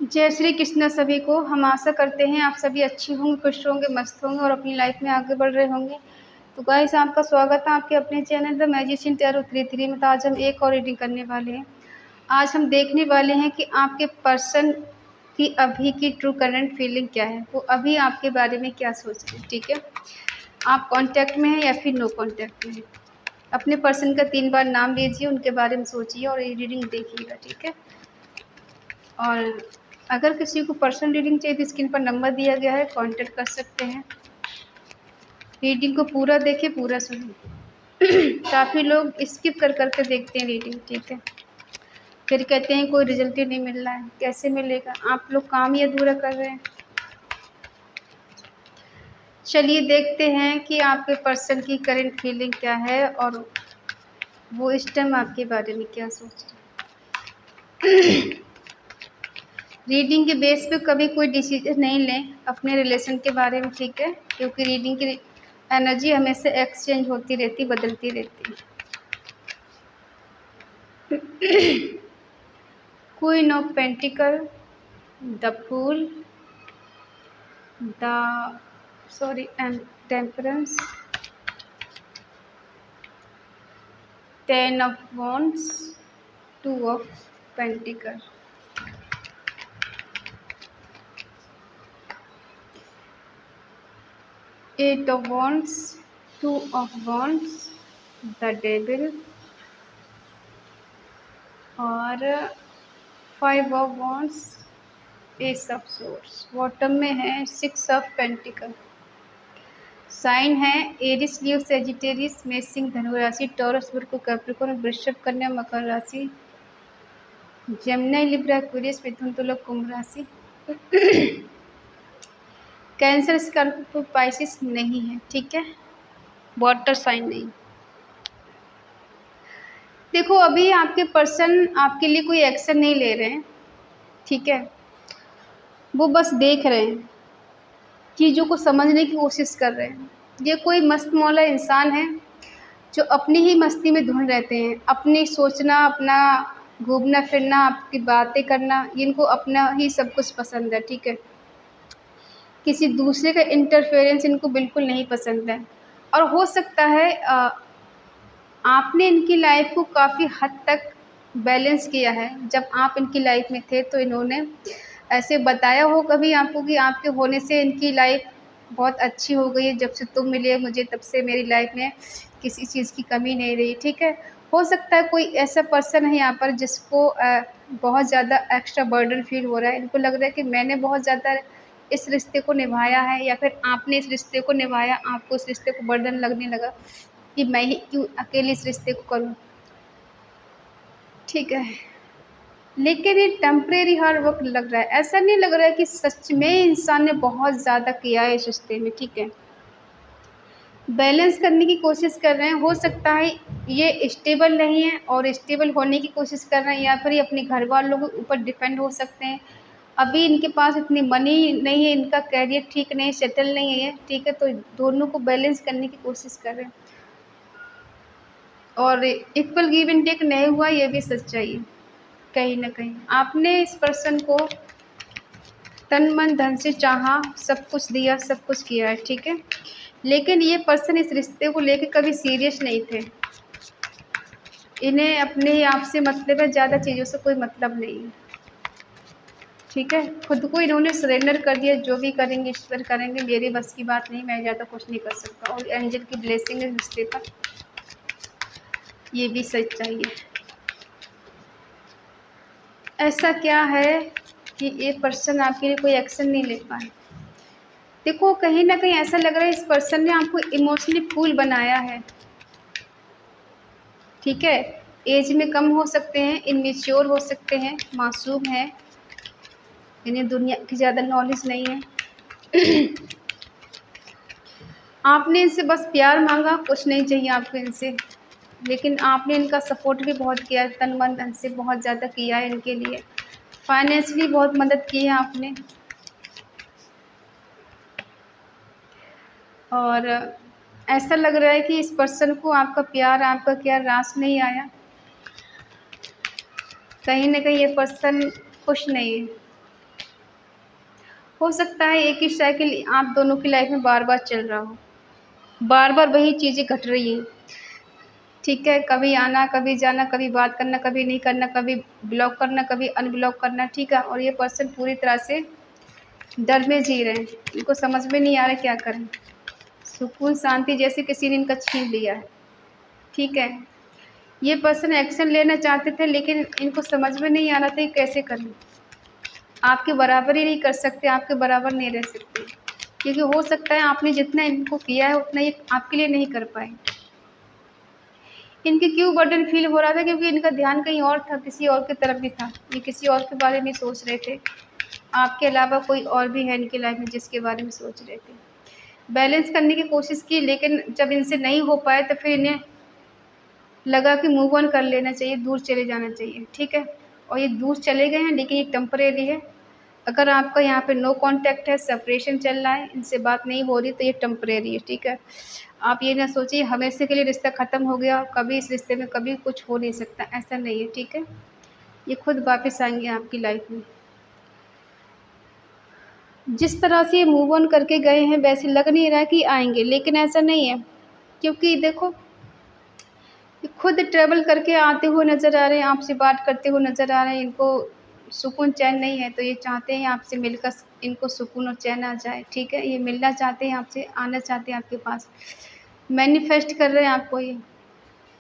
जय श्री कृष्ण सभी को। हम आशा करते हैं आप सभी अच्छी होंगे, खुश होंगे, मस्त होंगे और अपनी लाइफ में आगे बढ़ रहे होंगे। तो गाइस, आपका स्वागत है आपके अपने चैनल द मैजिशियन टैरो 33 में। तो आज हम एक और रीडिंग करने वाले हैं। आज हम देखने वाले हैं कि आपके पर्सन की अभी की ट्रू करंट फीलिंग क्या है, वो अभी आपके बारे में क्या सोच रहे हैं। ठीक है, आप कांटेक्ट में हैं या फिर नो कांटेक्ट में हैं। अपने पर्सन का 3 बार नाम लीजिए, उनके बारे में सोचिए और ये रीडिंग देखिएगा। ठीक है, और अगर किसी को पर्सनल रीडिंग चाहिए तो स्क्रीन पर नंबर दिया गया है, कांटेक्ट कर सकते हैं। रीडिंग को पूरा देखें, पूरा सुनें। काफ़ी लोग स्किप कर करके देखते हैं रीडिंग। ठीक है, फिर कहते हैं कोई रिजल्ट ही नहीं मिल रहा है। कैसे मिलेगा? आप लोग काम ही अधूरा कर रहे हैं। चलिए देखते हैं कि आपके पर्सन की करंट फीलिंग क्या है और वो इस टाइम आपके बारे में क्या सोच रहे हैं। रीडिंग के बेस पे कभी कोई डिसीजन नहीं लें अपने रिलेशन के बारे में। ठीक है, क्योंकि रीडिंग की एनर्जी हमेशा एक्सचेंज होती रहती, बदलती रहती है। Queen of pentacle, the fool, and temperance, 10 of wands, 2 of pentacle, eight of wands, 2 of wands, the devil और 5 of wands, ace of swords. Bottom में है 6 ऑफ पेंटिकल। साइन है एरिस, लियो, सेजिटेरियस, मेष, धनु राशि, टॉरस, वर्गो, Capricorn, वृषभ, कन्या, मकर राशि, जेमिनी, लिब्रा, एक्वेरियस, मिथुन, तुला, कुंभ राशि। कैंसर, स्कॉर्पियो, पाइसिस नहीं है। ठीक है, वाटर साइन नहीं। देखो, अभी आपके पर्सन आपके लिए कोई एक्शन नहीं ले रहे हैं। ठीक है, वो बस देख रहे हैं, चीज़ों को समझने की कोशिश कर रहे हैं। ये कोई मस्त मौला इंसान है जो अपनी ही मस्ती में धुन रहते हैं। अपनी सोचना, अपना घूमना फिरना, आपकी बातें करना, इनको अपना ही सब कुछ पसंद है। ठीक है, किसी दूसरे का इंटरफेरेंस इनको बिल्कुल नहीं पसंद है। और हो सकता है आपने इनकी लाइफ को काफ़ी हद तक बैलेंस किया है। जब आप इनकी लाइफ में थे तो इन्होंने ऐसे बताया हो कभी आपको कि आपके होने से इनकी लाइफ बहुत अच्छी हो गई है। जब से तुम मिले मुझे तब से मेरी लाइफ में किसी चीज़ की कमी नहीं रही। ठीक है, हो सकता है कोई ऐसा पर्सन है यहाँ पर जिसको बहुत ज़्यादा एक्स्ट्रा बर्डन फील हो रहा है। इनको लग रहा है कि मैंने बहुत ज़्यादा इस रिश्ते को निभाया है, या फिर आपने इस रिश्ते को निभाया, आपको इस रिश्ते को बर्डन लगने लगा कि मैं ही क्यों अकेले इस रिश्ते को करूं। ठीक है, लेकिन ये टेम्परेरी हर वक्त लग रहा है। ऐसा नहीं लग रहा है कि सच में इंसान ने बहुत ज़्यादा किया है इस रिश्ते में। ठीक है, बैलेंस करने की कोशिश कर रहे हैं। हो सकता है ये स्टेबल नहीं है और स्टेबल होने की कोशिश कर रहे हैं, या फिर ये अपने घर वालों के ऊपर डिपेंड हो सकते हैं। अभी इनके पास इतनी मनी नहीं है, इनका कैरियर ठीक नहीं, सेटल नहीं है। ठीक है, तो दोनों को बैलेंस करने की कोशिश कर रहे हैं और इक्वल गिव एंड टेक नहीं हुआ, ये भी सच्चाई है। कहीं ना कहीं आपने इस पर्सन को तन मन धन से चाहा, सब कुछ दिया, सब कुछ किया है। ठीक है, लेकिन ये पर्सन इस रिश्ते को लेकर कभी सीरियस नहीं थे। इन्हें अपने आप से मतलब है, ज़्यादा चीज़ों से कोई मतलब नहीं है। ठीक है, खुद को इन्होंने सरेंडर कर दिया। जो भी करेंगे ईश्वर करेंगे, मेरी बस की बात नहीं, मैं ज़्यादा कुछ नहीं कर सकता। और एंजल की ब्लेसिंग है रिश्ते पर, ये भी सच्चाई है। ऐसा क्या है कि ये पर्सन आपके लिए कोई एक्शन नहीं ले पाए। देखो, कहीं ना कहीं ऐसा लग रहा है इस पर्सन ने आपको इमोशनली फूल बनाया है। ठीक है, एज में कम हो सकते हैं, इनमेच्योर हो सकते हैं, मासूम है, इन्हें दुनिया की ज़्यादा नॉलेज नहीं है। आपने इनसे बस प्यार मांगा, कुछ नहीं चाहिए आपको इनसे। लेकिन आपने इनका सपोर्ट भी बहुत किया, तन मन धन से बहुत ज़्यादा किया है इनके लिए। फाइनेंशियली बहुत मदद की है आपने। और ऐसा लग रहा है कि इस पर्सन को आपका प्यार, आपका क्या रास नहीं आया। कहीं ना कहीं ये पर्सन खुश नहीं है। हो सकता है एक ही साइकिल आप दोनों की लाइफ में बार बार चल रहा हो, बार बार वही चीज़ें घट रही हैं, ठीक है। कभी आना, कभी जाना, कभी बात करना, कभी नहीं करना, कभी ब्लॉक करना, कभी अनब्लॉक करना, ठीक है। और ये पर्सन पूरी तरह से डर में जी रहे हैं, इनको समझ में नहीं आ रहा क्या करें। सुकून शांति जैसे किसी ने इनका छीन लिया है, ठीक है। ये पर्सन एक्शन लेना चाहते थे लेकिन इनको समझ में नहीं आ रहा था कि कैसे करें। आपके बराबर ही नहीं कर सकते, आपके बराबर नहीं रह सकते, क्योंकि हो सकता है आपने जितना इनको किया है उतना ये आपके लिए नहीं कर पाए। इनके क्यों बर्डन फील हो रहा था, क्योंकि इनका ध्यान कहीं और था, किसी और की तरफ भी था। ये किसी और के बारे में सोच रहे थे, आपके अलावा कोई और भी है इनकी लाइफ में जिसके बारे में सोच रहे थे। बैलेंस करने की कोशिश की लेकिन जब इनसे नहीं हो पाए तो फिर इन्हें लगा कि मूव ऑन कर लेना चाहिए, दूर चले जाना चाहिए, ठीक है। और ये दूर चले गए हैं लेकिन ये टेम्परेरी है। अगर आपका यहाँ पे नो कांटेक्ट है, सेपरेशन चल रहा है, इनसे बात नहीं हो रही, तो ये टेम्परेरी है, ठीक है। आप ये ना सोचिए हमेशा के लिए रिश्ता ख़त्म हो गया, कभी इस रिश्ते में कभी कुछ हो नहीं सकता, ऐसा नहीं है, ठीक है। ये खुद वापस आएंगे आपकी लाइफ में। जिस तरह से ये मूव ऑन करके गए हैं वैसे लग नहीं रहा है कि आएंगे, लेकिन ऐसा नहीं है, क्योंकि देखो ये खुद ट्रैवल करके आते हुए नज़र आ रहे हैं, आपसे बात करते हुए नज़र आ रहे हैं। इनको सुकून चैन नहीं है, तो ये चाहते हैं आपसे मिलकर इनको सुकून और चैन आ जाए, ठीक है। ये मिलना चाहते हैं आपसे, आना चाहते हैं आपके पास, मैनिफेस्ट कर रहे हैं आपको। ये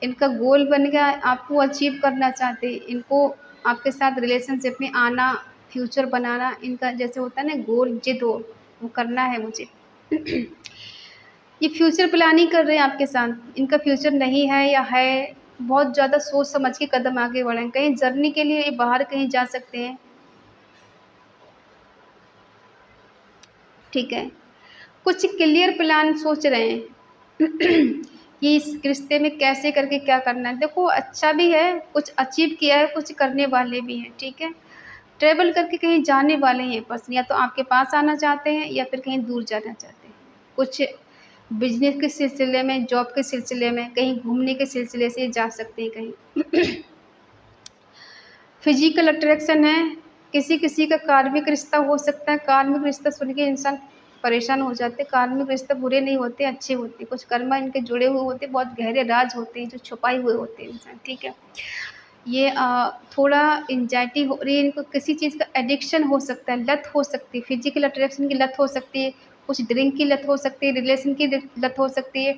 इनका गोल बन गया है, आपको अचीव करना चाहते हैं, इनको आपके साथ रिलेशनशिप में आना, फ्यूचर बनाना, इनका जैसे होता है ना गोल, जिद हो, वो करना है मुझे। ये फ्यूचर प्लानिंग कर रहे हैं आपके साथ, इनका फ्यूचर नहीं है या है, बहुत ज़्यादा सोच समझ के कदम आगे बढ़ें। कहीं जर्नी के लिए ये बाहर कहीं जा सकते हैं, ठीक है। कुछ क्लियर प्लान सोच रहे हैं कि इस रिश्ते में कैसे करके क्या करना है। देखो अच्छा भी है, कुछ अचीव किया है, कुछ करने वाले भी हैं, ठीक है। ट्रैवल करके कहीं जाने वाले हैं बस, या तो आपके पास आना चाहते हैं या फिर कहीं दूर जाना चाहते हैं। कुछ बिजनेस के सिलसिले में, जॉब के सिलसिले में, कहीं घूमने के सिलसिले से जा सकते हैं कहीं। फिजिकल अट्रैक्शन है, किसी किसी का कार्मिक रिश्ता हो सकता है। कार्मिक रिश्ता सुन के इंसान परेशान हो जाते हैं। कार्मिक रिश्ते बुरे नहीं होते, अच्छे होते हैं। कुछ कर्म इनके जुड़े हुए होते हैं, बहुत गहरे राज होते हैं जो छुपाए हुए होते हैं इंसान, ठीक है। ये थोड़ा एंग्जाइटी हो रही है इनको, किसी चीज़ का एडिक्शन हो सकता है, लत हो सकती है, फिजिकल अट्रैक्शन की लत हो सकती है, कुछ ड्रिंक की लत हो सकती है, रिलेशन की लत हो सकती है।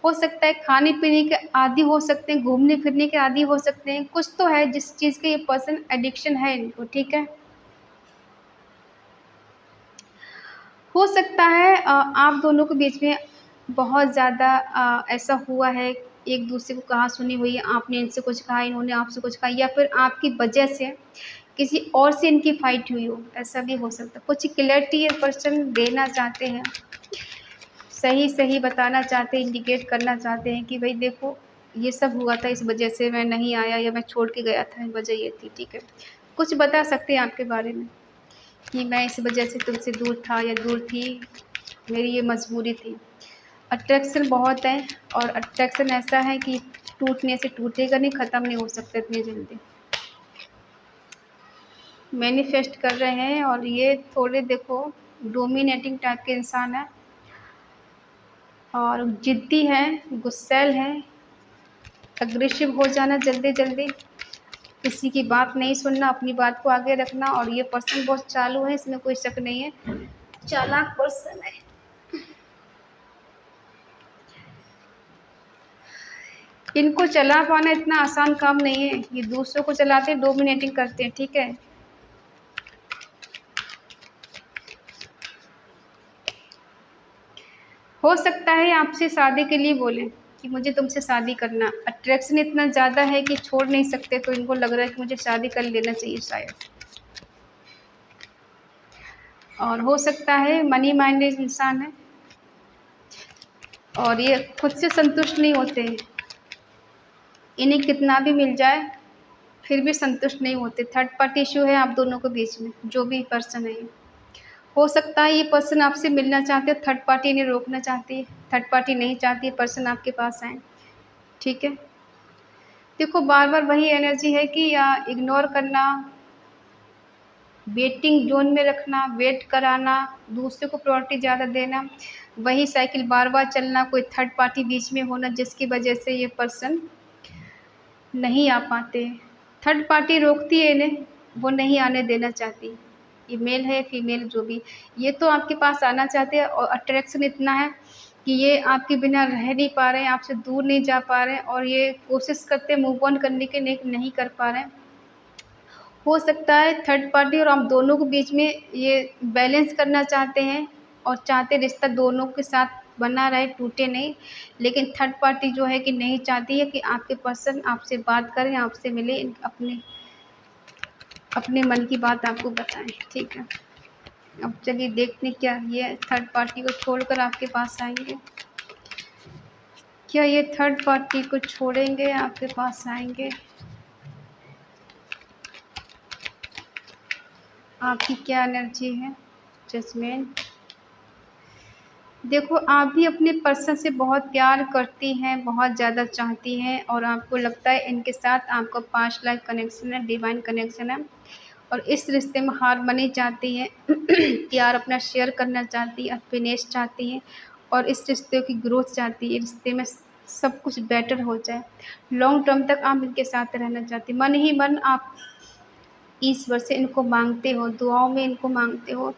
हो सकता है खाने पीने के आदी हो सकते हैं, घूमने फिरने के आदी हो सकते हैं। कुछ तो है जिस चीज़ का ये पर्सन एडिक्शन है इनको, ठीक है। हो सकता है आप दोनों के बीच में बहुत ज़्यादा ऐसा हुआ है, एक दूसरे को कहा सुनी हुई है, आपने इनसे कुछ कहा, इन्होंने आपसे कुछ कहा, या फिर आपकी वजह से किसी और से इनकी फाइट हुई हो, ऐसा भी हो सकता है। कुछ क्लैरिटी ये पर्सन देना चाहते हैं, सही सही बताना चाहते हैं, इंडिकेट करना चाहते हैं कि भाई देखो ये सब हुआ था, इस वजह से मैं नहीं आया या मैं छोड़ के गया था, वजह ये थी, ठीक है। कुछ बता सकते हैं आपके बारे में कि मैं इस वजह से तुमसे दूर था या दूर थी, मेरी ये मजबूरी थी। अट्रैक्शन बहुत है, और अट्रैक्शन ऐसा है कि टूटने से टूटेगा नहीं, ख़त्म नहीं हो सकता इतनी जल्दी। मैनिफेस्ट कर रहे हैं, और ये थोड़े देखो डोमिनेटिंग टाइप के इंसान है, और ज़िद्दी हैं, गुस्सैल हैं, अग्रेसिव हो जाना जल्दी जल्दी, किसी की बात नहीं सुनना, अपनी बात को आगे रखना। और ये पर्सन बहुत चालू है, इसमें कोई शक नहीं है, चालाक पर्सन है। इनको चला पाना इतना आसान काम नहीं है, ये दूसरों को चलाते हैं, डोमिनेटिंग करते हैं, ठीक है। हो सकता है आपसे शादी के लिए बोले कि मुझे तुमसे शादी करना, अट्रैक्शन इतना ज़्यादा है कि छोड़ नहीं सकते, तो इनको लग रहा है कि मुझे शादी कर लेना चाहिए शायद। और हो सकता है मनी माइंडेड इंसान है, और ये खुद से संतुष्ट नहीं होते हैं, इन्हें कितना भी मिल जाए फिर भी संतुष्ट नहीं होते। थर्ड पार्टी इशू है आप दोनों के बीच में, जो भी पर्सन है ये। हो सकता है ये पर्सन आपसे मिलना चाहते हो, थर्ड पार्टी इन्हें रोकना चाहती है, थर्ड पार्टी नहीं चाहती है पर्सन आपके पास आए, ठीक है। देखो बार बार वही एनर्जी है कि इग्नोर करना, वेटिंग जोन में रखना, वेट कराना, दूसरे को प्रायोरिटी ज़्यादा देना, वही साइकिल बार बार चलना, कोई थर्ड पार्टी बीच में होना जिसकी वजह से ये पर्सन नहीं आ पाते। थर्ड पार्टी रोकती है इन्हें, वो नहीं आने देना चाहती। ये मेल है फीमेल जो भी, ये तो आपके पास आना चाहते हैं और अट्रैक्शन इतना है कि ये आपके बिना रह नहीं पा रहे हैं, आपसे दूर नहीं जा पा रहे हैं और ये कोशिश करते हैं मूव ऑन करने के, नहीं कर पा रहे हैं। हो सकता है थर्ड पार्टी और आप दोनों के बीच में ये बैलेंस करना चाहते हैं और चाहते रिश्ता दोनों के साथ बना रहे, टूटे नहीं। लेकिन थर्ड पार्टी जो है कि नहीं चाहती है कि आपके पर्सन आपसे बात करें, आपसे मिले, अपने अपने मन की बात आपको बताएं। ठीक है, अब चलिए देखते हैं क्या ये थर्ड पार्टी को छोड़कर आपके पास आएंगे। क्या ये थर्ड पार्टी को छोड़ेंगे, आपके पास आएंगे? आपकी क्या एनर्जी है? जजमेंट। देखो, आप भी अपने पर्सन से बहुत प्यार करती हैं, बहुत ज़्यादा चाहती हैं और आपको लगता है इनके साथ आपका पास्ट लाइफ कनेक्शन है, डिवाइन कनेक्शन है और इस रिश्ते में हार्मनी चाहती हैं प्यार अपना शेयर करना चाहती हैं, हैप्पीनेस चाहती हैं और इस रिश्ते की ग्रोथ चाहती है, रिश्ते में सब कुछ बेटर हो जाए, लॉन्ग टर्म तक आप इनके साथ रहना चाहती। मन ही मन आप ईश्वर से इनको मांगते हो, दुआओं में इनको मांगते हो,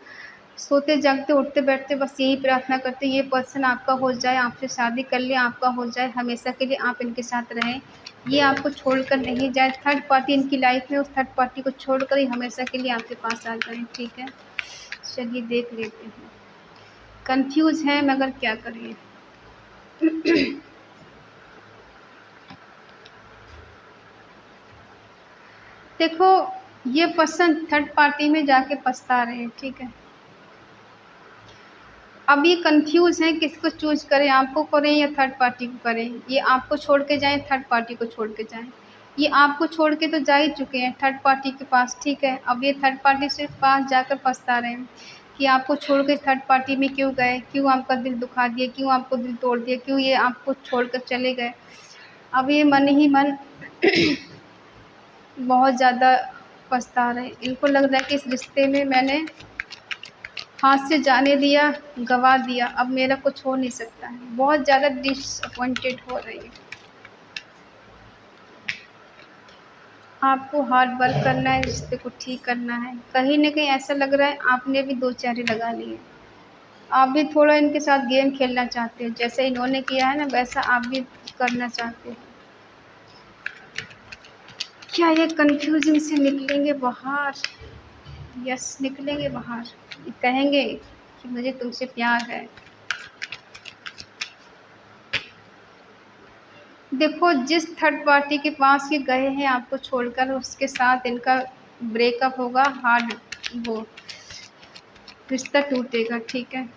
सोते जागते उठते बैठते बस यही प्रार्थना करते ये पर्सन आपका हो जाए, आपसे शादी कर ले, आपका हो जाए, हमेशा के लिए आप इनके साथ रहें, ये आपको छोड़कर नहीं जाए। थर्ड पार्टी इनकी लाइफ में, उस थर्ड पार्टी को छोड़कर ही हमेशा के लिए आपके पास आ जाए। ठीक है, चलिए देख लेते हैं। कंफ्यूज है मगर क्या करिए। देखो, ये पर्सन थर्ड पार्टी में जाके पछता रहे हैं। ठीक है, अब ये कंफ्यूज हैं किसको चूज करें, आपको करें या थर्ड पार्टी को करें। ये आपको छोड़ के जाएं, थर्ड पार्टी को छोड़ के जाएं। ये आपको छोड़ के तो जा ही चुके हैं थर्ड पार्टी के पास। ठीक है, अब ये थर्ड पार्टी से पास जाकर पछता रहे हैं कि आपको छोड़ के थर्ड पार्टी में क्यों गए, क्यों आपका दिल दुखा दिया, क्यों आपको दिल तोड़ दिया, क्यों ये आपको छोड़कर चले गए। अब ये मन ही मन बहुत ज़्यादा पछता रहे हैं। इनको लग रहा है कि इस रिश्ते में मैंने हाथ से जाने दिया, गवा दिया, अब मेरा कुछ हो नहीं सकता है। बहुत ज़्यादा डिसअपॉइंटेड हो रही है। आपको हार्ड वर्क करना है, रिश्ते को ठीक करना है। कहीं न कहीं ऐसा लग रहा है आपने भी दो चेहरे लगा लिए। आप भी थोड़ा इनके साथ गेम खेलना चाहते हो, जैसे इन्होंने किया है ना वैसा आप भी करना चाहते हो। क्या ये कन्फ्यूजन से निकलेंगे बाहर? यस, निकलेंगे बाहर। ये कहेंगे कि मुझे तुमसे प्यार है। देखो, जिस थर्ड पार्टी के पास ये गए हैं आपको छोड़कर, उसके साथ इनका ब्रेकअप होगा, हार्ड वो रिश्ता टूटेगा। ठीक है,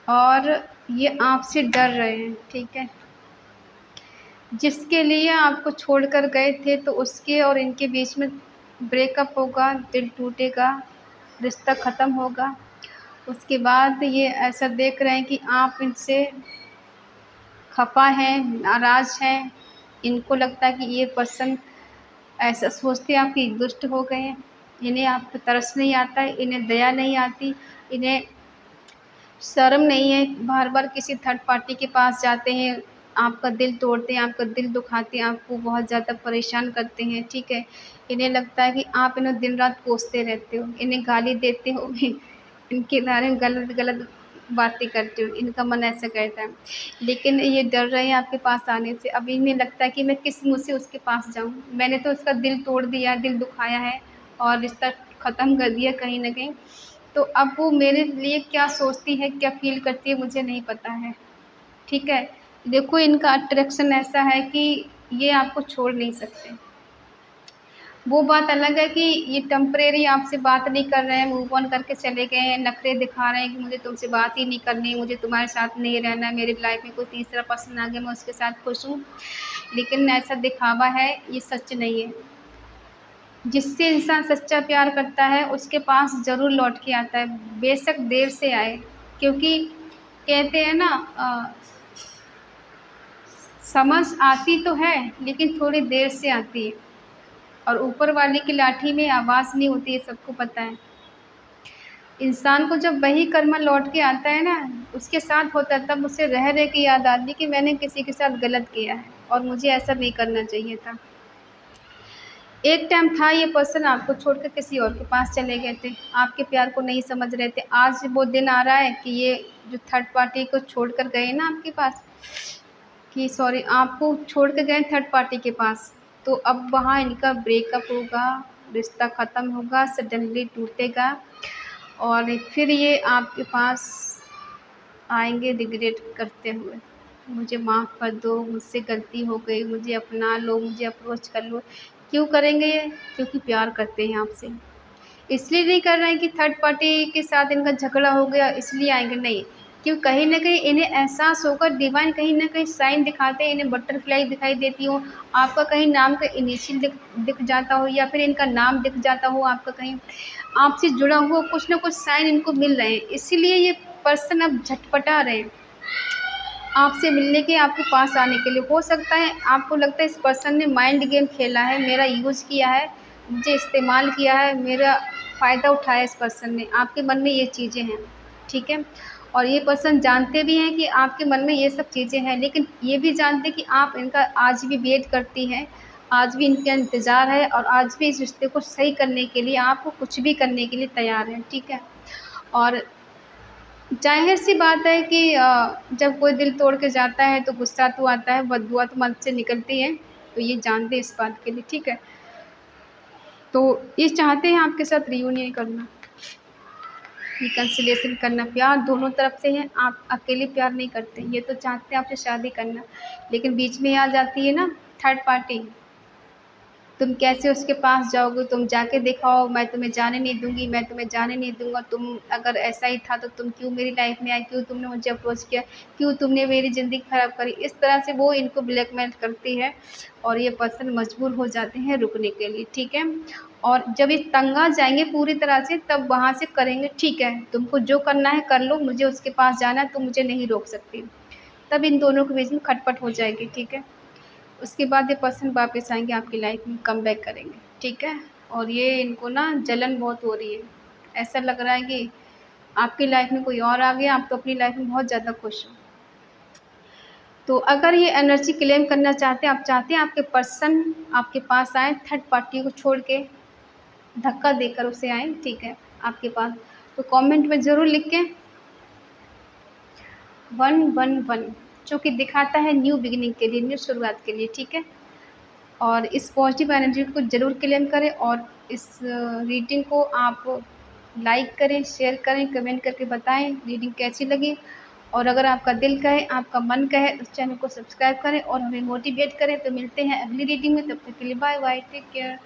और ये आपसे डर रहे हैं। ठीक है, जिसके लिए आपको छोड़कर गए थे तो उसके और इनके बीच में ब्रेकअप होगा, दिल टूटेगा, रिश्ता ख़त्म होगा। उसके बाद ये ऐसा देख रहे हैं कि आप इनसे खफा हैं, नाराज़ हैं। इनको लगता है कि ये पर्सन ऐसा सोचते हैं आप कि दुष्ट हो गए हैं, इन्हें आप पे तरस नहीं आता है, इन्हें दया नहीं आती, इन्हें शर्म नहीं है, बार-बार किसी थर्ड पार्टी के पास जाते हैं, आपका दिल तोड़ते हैं, आपका दिल दुखाते हैं, आपको बहुत ज़्यादा परेशान करते हैं। ठीक है, इन्हें लगता है कि आप इन्हें दिन-रात कोसते रहते हो, इन्हें गाली देते हो, इनके बारे में गलत-गलत बातें करते हो, इनका मन ऐसा कहता है। लेकिन ये डर रहे हैं आपके पास आने से। अब इन्हें लगता है कि मैं किस मुँह से उसके पास जाऊँ? मैंने तो उसका दिल तोड़ दिया है, दिल दुखाया है और रिश्ता ख़त्म कर दिया कहीं न कहीं। तो अब वो मेरे लिए क्या सोचती है, क्या फ़ील करती है मुझे नहीं पता है। ठीक है? देखो, इनका अट्रैक्शन ऐसा है कि ये आपको छोड़ नहीं सकते। वो बात अलग है कि ये टेम्परेरी आपसे बात नहीं कर रहे हैं, मूव ऑन करके चले गए हैं, नखरे दिखा रहे हैं कि मुझे तुमसे बात ही नहीं करनी, मुझे तुम्हारे साथ नहीं रहना है, मेरी लाइफ़ में कोई तीसरा पर्सन आ गया, मैं उसके साथ खुश हूँ। लेकिन ऐसा दिखावा है, ये सच नहीं है। जिससे इंसान सच्चा प्यार करता है उसके पास ज़रूर लौट के आता है, बेशक देर से आए। क्योंकि कहते हैं ना, समझ आती तो है लेकिन थोड़ी देर से आती है। और ऊपर वाले की लाठी में आवाज़ नहीं होती, ये सबको पता है। इंसान को जब वही कर्म लौट के आता है ना, उसके साथ होता है, तब उसे रह रह के याद आती है कि मैंने किसी के साथ गलत किया है और मुझे ऐसा नहीं करना चाहिए था। एक टाइम था ये पर्सन आपको छोड़कर किसी और के पास चले गए थे, आपके प्यार को नहीं समझ रहे थे। आज वो दिन आ रहा है कि ये जो थर्ड पार्टी को छोड़कर गए ना आपके पास, कि सॉरी आपको छोड़ के गए थर्ड पार्टी के पास, तो अब वहाँ इनका ब्रेकअप होगा, रिश्ता ख़त्म होगा, सडनली टूटेगा और फिर ये आपके पास आएँगे रिग्रेट करते हुए, मुझे माफ़ कर दो, मुझसे गलती हो गई, मुझे अपना लो, मुझे अप्रोच कर लो। क्यों करेंगे ये? क्योंकि प्यार करते हैं आपसे। इसलिए नहीं कर रहे हैं कि थर्ड पार्टी के साथ इनका झगड़ा हो गया इसलिए आएँगे, नहीं। क्यों कहीं न कहीं इन्हें एहसास होगा, डिवाइन कहीं न कहीं साइन दिखाते हैं, इन्हें बटरफ्लाई दिखाई देती हो, आपका कहीं नाम का इनिशियल दिख जाता हो या फिर इनका नाम दिख जाता हो, आपका कहीं आपसे जुड़ा हुआ कुछ न कुछ साइन इनको मिल रहे हैं। इसीलिए ये पर्सन अब झटपटा रहे हैं आपसे मिलने के, आपके पास आने के लिए। हो सकता है आपको लगता है इस पर्सन ने माइंड गेम खेला है, मेरा यूज़ किया है, मुझे इस्तेमाल किया है, मेरा फ़ायदा उठाया इस पर्सन ने, आपके मन में ये चीज़ें हैं, ठीक है? और ये पर्सन जानते भी हैं कि आपके मन में ये सब चीज़ें हैं, लेकिन ये भी जानते हैं कि आप इनका आज भी वेट करती हैं, आज भी इनका इंतज़ार है और आज भी इस रिश्ते को सही करने के लिए आपको कुछ भी करने के लिए तैयार हैं, ठीक है? और ज़ाहिर-सी बात है कि जब कोई दिल तोड़ के जाता है तो गुस्सा तो आता है, बददुआ तो मन से निकलती है, तो ये जानते हैं इस बात के लिए, ठीक है? तो ये चाहते हैं आपके साथ रियूनियन करना, रिकन्सिलिएशन करना, प्यार दोनों तरफ से है, आप अकेले प्यार नहीं करते, ये तो चाहते हैं आपसे शादी करना, लेकिन बीच में आ जाती है ना थर्ड पार्टी, तुम कैसे उसके पास जाओगे? तुम जाके दिखाओ, मैं तुम्हें जाने नहीं दूँगी, मैं तुम्हें जाने नहीं दूँगा, तुम अगर ऐसा ही था तो तुम क्यों मेरी लाइफ़ में आई? क्यों तुमने मुझे अप्रोच किया? क्यों तुमने मेरी ज़िंदगी ख़राब करी? इस तरह से वो इनको ब्लैकमेल करती है और ये पर्सन मजबूर हो जाते हैं रुकने के लिए, ठीक है? और जब ये तंग आ जाएँगे पूरी तरह से तब वहाँ से करेंगे, ठीक है, तुमको जो करना है कर लो, मुझे उसके पास जाना है, तुम मुझे नहीं रोक सकती। तब इन दोनों के बीच में खटपट हो जाएगी, ठीक है? उसके बाद ये पर्सन वापस आएँगे आपकी लाइफ़ में, कमबैक करेंगे, ठीक है? और ये इनको ना जलन बहुत हो रही है। ऐसा लग रहा है कि आपकी लाइफ़ में कोई और आ गया, आप तो अपनी लाइफ़ में बहुत ज़्यादा खुश हो। तो अगर ये एनर्जी क्लेम करना चाहते हैं, आप चाहते हैं आपके पर्सन आपके पास आएँ, थर्ड पार्टी को छोड़ के धक्का देकर उसे आएँ, ठीक है, आपके पास, तो कमेंट में ज़रूर लिखें 111 जो कि दिखाता है न्यू बिगिनिंग के लिए, न्यू शुरुआत के लिए, ठीक है? और इस पॉजिटिव एनर्जी को ज़रूर क्लेम करें और इस रीडिंग को आप लाइक करें, शेयर करें, कमेंट करके बताएँ रीडिंग कैसी लगी और अगर आपका दिल कहे, आपका मन कहे तो चैनल को सब्सक्राइब करें और हमें मोटिवेट करें। तो मिलते हैं अगली रीडिंग में, तब तक के लिए बाय बाय, टेक केयर।